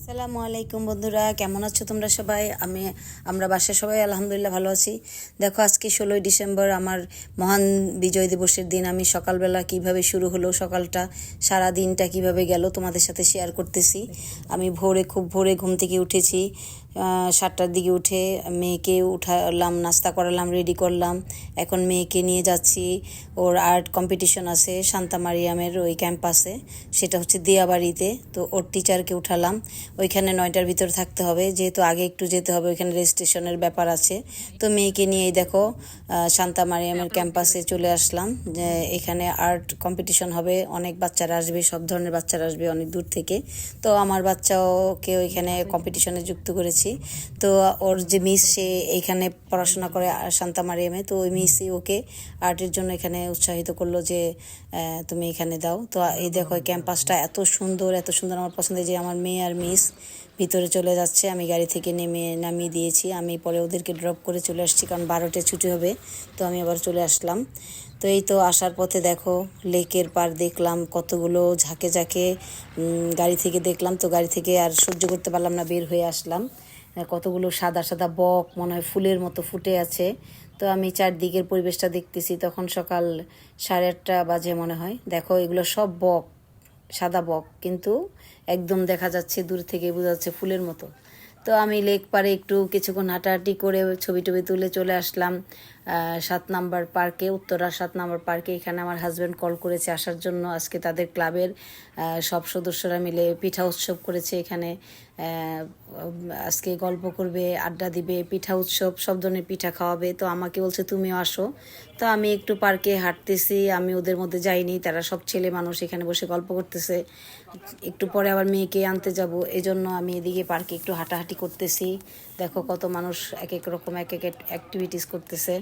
আসসালামু আলাইকুম বন্ধুরা, কেমন আছো তোমরা সবাই? আমরা বাসায় সবাই আলহামদুলিল্লাহ ভালো আছি। দেখো, আজকে 16ই ডিসেম্বর, আমার মহান বিজয় দিবসের দিন। আমি সকালবেলা কিভাবে শুরু হলো, সকালটা সারা দিনটা কিভাবে গেল তোমাদের সাথে শেয়ার করতেছি। আমি খুব ভোরে ঘুম থেকে উঠেছি। 7টার দিকে উঠে মেয়েকে উঠালাম, নাস্তা করালাম, রেডি করলাম। এখন মেয়েকে নিয়ে যাচ্ছি, ওর আর্ট কম্পিটিশন আছে শান্তা মারিয়ামের ওই ক্যাম্পাসে, সেটা হচ্ছে দিয়াবাড়িতে। তো ওর টিচারকে উঠালাম, ওইখানে 9টার ভিতর থাকতে হবে, যেহেতু আগে একটু যেতে হবে, ওইখানে রেজিস্ট্রেশনের ব্যাপার আছে। তো মেয়েকে নিয়েই দেখো শান্তা মারিয়ামের ক্যাম্পাসে চলে আসলাম। যে এখানে আর্ট কম্পিটিশন হবে, অনেক বাচ্চারা আসবে, সব ধরনের বাচ্চারা আসবে অনেক দূর থেকে। তো আমার বাচ্চাওকে ওইখানে কম্পিটিশনে যুক্ত করেছি। তো ওর যে মিস, সে এইখানে পড়াশোনা করে শান্তা মারিয়ামে, তো ওই মিসই ওকে আর্টের জন্য এখানে উৎসাহিত করলো যে তুমি এখানে দাও। তো এই দেখো, ক্যাম্পাসটা এত সুন্দর, এত সুন্দর, আমার পছন্দের। যে আমার মেয়ে আর মিস ভিতরে চলে যাচ্ছে, আমি গাড়ি থেকে নামিয়ে দিয়েছি। আমি পরে ওদেরকে ড্রপ করে চলে আসছি, কারণ 12টায় ছুটি হবে। তো আমি আবার চলে আসলাম। তো এই তো আসার পথে দেখো লেকের পার দেখলাম, কতগুলো ঝাঁকে ঝাঁকে গাড়ি থেকে দেখলাম। তো গাড়ি থেকে আর সহ্য করতে পারলাম না, বের হয়ে আসলাম। কতগুলো সাদা সাদা বক মনে হয় ফুলের মতো ফুটে আছে। তো আমি চারদিকের পরিবেশটা দেখতেছি, তখন সকাল 8:30 বাজে মনে হয়। দেখো, এগুলো সব বক, সাদা বক, কিন্তু একদম দেখা যাচ্ছে, দূর থেকে বোঝা যাচ্ছে ফুলের মতো। তো আমি লেক পারে একটু কিছুক্ষণ হাঁটাহাঁটি করে ছবি টবি তুলে চলে আসলাম 7 নম্বর পার্কে, উত্তরা 7 নম্বর পার্কে। এখানে আমার হাজব্যান্ড কল করেছে আসার জন্য। আজকে তাদের ক্লাবের সব সদস্যরা মিলে পিঠা উৎসব করেছে এখানে। আজকে গল্প করবে, আড্ডা দিবে, পিঠা উৎসব, সব ধরনের পিঠা খাওয়াবে। তো আমাকে বলছে তুমিও আসো। তো আমি একটু পার্কে হাঁটতেছি, আমি ওদের মধ্যে যাইনি, তারা সব ছেলে মানুষ এখানে বসে গল্প করতেছে। একটু পরে আবার মেয়েকে আনতে যাব, এজন্য আমি এদিকে পার্কে একটু হাঁটাহাঁটি করতেছি। দেখো কত মানুষ এক এক রকম এক এক অ্যাক্টিভিটিস করতেছে।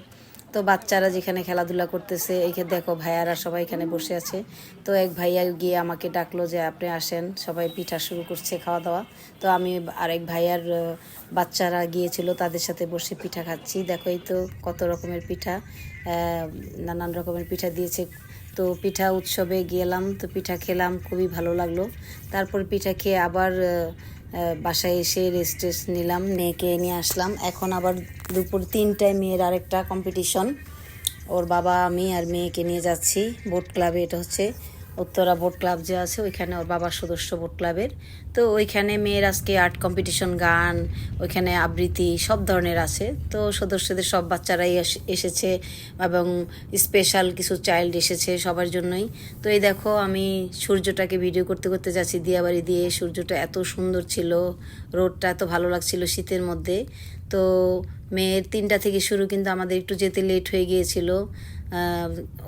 তো বাচ্চারা যেখানে খেলাধুলা করতেছে, এইখানে দেখো ভাইয়ারা সবাই এখানে বসে আছে। তো এক ভাইয়া গিয়ে আমাকে ডাকলো যে আপনি আসেন, সবাই পিঠা শুরু করছে খাওয়া দাওয়া। তো আমি আরেক ভাইয়ার বাচ্চারা গিয়েছিল, তাদের সাথে বসে পিঠা খাচ্ছি। দেখো, এই তো কত রকমের পিঠা, নানান রকমের পিঠা দিয়েছে। তো পিঠা উৎসবে গেলাম, তো পিঠা খেলাম, খুবই ভালো লাগলো। তারপর পিঠা খেয়ে আবার বাসায় এসে রেস্ট নিলাম, মেয়েকে নিয়ে আসলাম। এখন আবার দুপুর 3টায় মেয়ের আরেকটা কম্পিটিশন, ওর বাবা, আমি আর মেয়েকে নিয়ে যাচ্ছি বোট ক্লাবে। এটা হচ্ছে উত্তরা বোট ক্লাব যে আছে, ওইখানে ওর বাবার সদস্য বোট ক্লাবের। তো ওইখানে মেয়ের আজকে আর্ট কম্পিটিশন, গান, ওইখানে আবৃত্তি সব ধরনের আছে। তো সদস্যদের সব বাচ্চারাই এসেছে, এবং স্পেশাল কিছু চাইল্ড এসেছে সবার জন্যই। তো এই দেখো, আমি সূর্যটাকে ভিডিও করতে করতে যাচ্ছি দিয়াবাড়ি দিয়ে। সূর্যটা এত সুন্দর ছিল, রোদটা এত ভালো লাগছিল শীতের মধ্যে। তো মেয়ের 3টা থেকে শুরু, কিন্তু আমাদের একটু যেতে লেট হয়ে গিয়েছিল।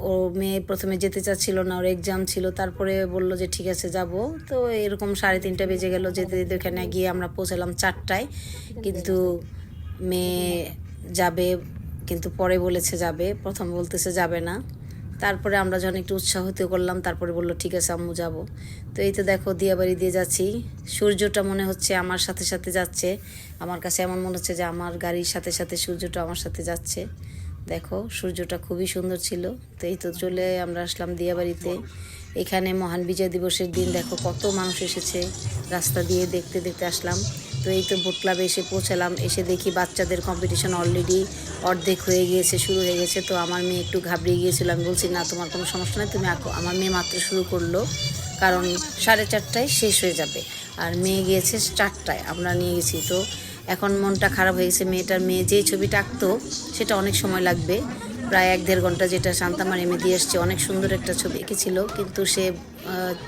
ও মেয়ে প্রথমে যেতে চাচ্ছিল না, ওর এক্সাম ছিল। তারপরে বলল যে ঠিক আছে যাব। তো এরকম 3:30 বেজে গেল যেতে যেতে। ওখানে গিয়ে আমরা পৌঁছালাম 4টায়, কিন্তু মেয়ে যাবে, কিন্তু পরে বলেছে যাবে, প্রথম বলতেছে যাবে না। তারপরে আমরা যখন একটু উৎসাহিত করলাম, তারপরে বললো ঠিক আছে আম্মু যাব। তো এই তো দেখো দিয়াবাড়ি দিয়ে যাচ্ছি। সূর্যটা মনে হচ্ছে আমার সাথে সাথে যাচ্ছে, আমার কাছে এমন মনে হচ্ছে যে আমার গাড়ির সাথে সাথে সূর্যটা আমার সাথে যাচ্ছে। দেখো সূর্যটা খুবই সুন্দর ছিল। তো এই তো চলে আমরা আসলাম দিয়াবাড়িতে। এখানে মহান বিজয় দিবসের দিন দেখো কত মানুষ এসেছে, রাস্তা দিয়ে দেখতে দেখতে আসলাম। তো এই তো বোট ক্লাবে এসে পৌঁছালাম, এসে দেখি বাচ্চাদের কম্পিটিশন অলরেডি অর্ধেক হয়ে গিয়েছে, শুরু হয়ে গেছে। তো আমার মেয়ে একটু ঘাবড়িয়ে গিয়েছিল, আমি বলছি না তোমার কোনো সমস্যা নেই, তুমি আঁকো। আমার মেয়ে মাত্র শুরু করলো, কারণ 4:30টায় শেষ হয়ে যাবে, আর মেয়ে গিয়েছে 4টায়, আমরা নিয়ে গেছি। তো এখন মনটা খারাপ হয়ে গেছে মেয়েটার। মেয়ে যেই ছবিটা আঁকতো সেটা অনেক সময় লাগবে, প্রায় 1-1.5 ঘন্টা, যেটা শান্তা মারিয়ামে দিয়ে এসছে। অনেক সুন্দর একটা ছবি এঁকেছিল, কিন্তু সে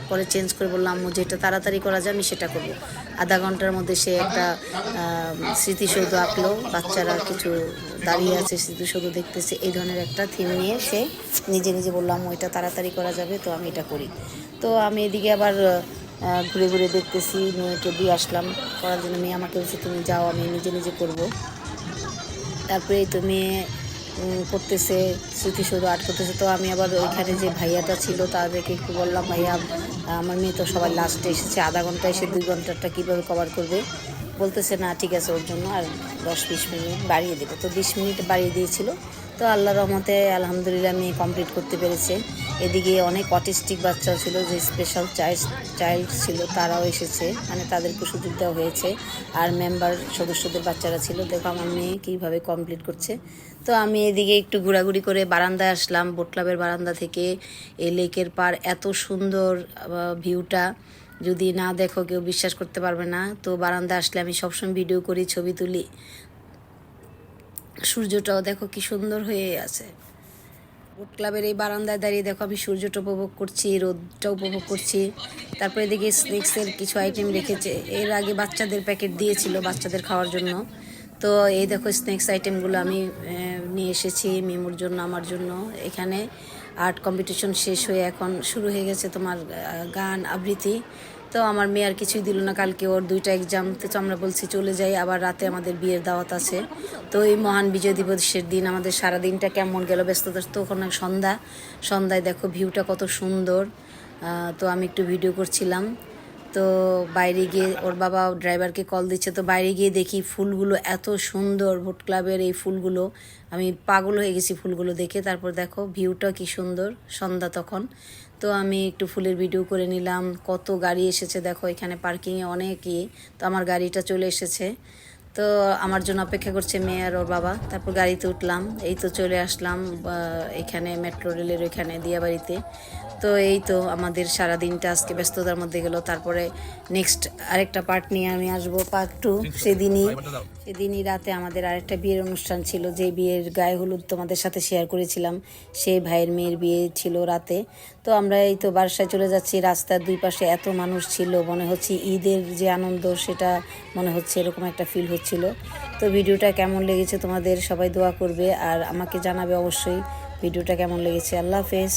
পরে চেঞ্জ করে বললাম আম্মু যেটা তাড়াতাড়ি করা যায় আমি সেটা করবো। আধা ঘন্টার মধ্যে সে একটা স্মৃতিসৌধ আঁকলো, বাচ্চারা কিছু দাঁড়িয়ে আছে স্মৃতিসৌধ দেখতেছে, এই ধরনের একটা থিম নিয়ে সে নিজে নিজে বললাম ওইটা তাড়াতাড়ি করা যাবে, তো আমি এটা করি। তো আমি এদিকে আবার ঘুরে ঘুরে দেখতেছি, মেয়েকে দিয়ে আসলাম করার জন্য। মেয়ে আমাকে বলছে তুমি যাও, আমি নিজে নিজে করব। তারপরে তো মেয়ে করতেছে, স্মৃতিসৌধ আর্ট করতেছে। তো আমি আবার ওইখানে যে ভাইয়াটা ছিল তাদেরকে একটু বললাম, ভাইয়া আমার মেয়ে তো সবার লাস্টে এসেছে, আধা ঘন্টা এসে 2 ঘন্টাটা কীভাবে কভার করবে। বলতেছে না ঠিক আছে, ওর জন্য আর 10-20 মিনিট বাড়িয়ে দেবো। তো 20 মিনিট বাড়িয়ে দিয়েছিল। তো আল্লাহর রহমতে আলহামদুলিল্লাহ আমি কমপ্লিট করতে পেরেছি। এদিকে অনেক অটিস্টিক বাচ্চা ছিল, যে স্পেশাল চাইল্ড ছিল, তারাও এসেছে, মানে তাদেরকে সুযোগ দেওয়া হয়েছে। আর মেম্বার সদস্যদের বাচ্চারা ছিল। দেখো আমার মেয়ে কীভাবে কমপ্লিট করছে। তো আমি এদিকে একটু ঘোরাঘুরি করে বারান্দায় আসলাম, বোট ক্লাবের বারান্দা থেকে। এই লেকের পার এত সুন্দর ভিউটা, যদি না দেখো কেউ বিশ্বাস করতে পারবে না। তো বারান্দায় আসলে আমি সবসময় ভিডিও করি, ছবি তুলি। সূর্যটাও দেখো কি সুন্দর হয়ে আছে। বোট ক্লাবের এই বারান্দায় দাঁড়িয়ে দেখো আমি সূর্যটা উপভোগ করছি, রোদটা উপভোগ করছি। তারপরে এদিকে স্ন্যাক্সের কিছু আইটেম রেখেছে। এর আগে বাচ্চাদের প্যাকেট দিয়েছিল বাচ্চাদের খাওয়ার জন্য। তো এই দেখো স্ন্যাক্স আইটেমগুলো আমি নিয়ে এসেছি মিমুর জন্য, আমার জন্য। এখানে আর্ট কম্পিটিশন শেষ হয়ে এখন শুরু হয়ে গেছে তোমার গান আবৃত্তি। তো আমার মেয়ে আর কিছুই দিল না, কালকে ওর 2টা এক্সাম। তো আমরা বলছি চলে যাই, আবার রাতে আমাদের বিয়ের দাওয়াত আছে। তো এই মহান বিজয় দিবসের দিন আমাদের সারা দিনটা কেমন গেল, ব্যস্ততা। তো ওখানে সন্ধ্যায় দেখো ভিউটা কত সুন্দর। তো আমি একটু ভিডিও করছিলাম। তো বাইরে গিয়ে ওর বাবা ড্রাইভারকে কল দিচ্ছে, তো বাইরে গিয়ে দেখি ফুলগুলো এত সুন্দর, বোট ক্লাবের এই ফুলগুলো, আমি পাগল হয়ে গেছি ফুলগুলো দেখে। তারপর দেখো ভিউটা কি সুন্দর, সন্ধ্যা তখন। তো আমি একটু ফুলের ভিডিও করে নিলাম। কত গাড়ি এসেছে দেখো, এখানে পার্কিংয়ে অনেকই। তো আমার গাড়িটা চলে এসেছে। তো আমার জন্য অপেক্ষা করছে মেয়ে আর ওর বাবা। তারপর গাড়িতে উঠলাম, এই তো চলে আসলাম এখানে মেট্রো রেলের ওইখানে দিয়াবাড়িতে। তো এই তো আমাদের সারা দিনটা আজকে ব্যস্ততার মধ্যে গেল। তারপরে নেক্সট আরেকটা পার্ট নিয়ে আমি আসবো, পার্ট 2। সেদিনই রাতে আমাদের আরেকটা বিয়ের অনুষ্ঠান ছিল, যে বিয়ের গায়ে হলুদ তোমাদের সাথে শেয়ার করেছিলাম। সেই ভাইয়ের মেয়ের বিয়ে ছিল রাতে। তো আমরা এই তো বাসায় চলে যাচ্ছি। রাস্তার দুই পাশে এত মানুষ ছিল, মনে হচ্ছে ঈদের যে আনন্দ সেটা মনে হচ্ছে, এরকম একটা ফিল হচ্ছিল। তো ভিডিওটা কেমন লেগেছে তোমাদের, সবাই দোয়া করবে আর আমাকে জানাবে অবশ্যই ভিডিওটা কেমন লেগেছে। আল্লাহ হাফেজ।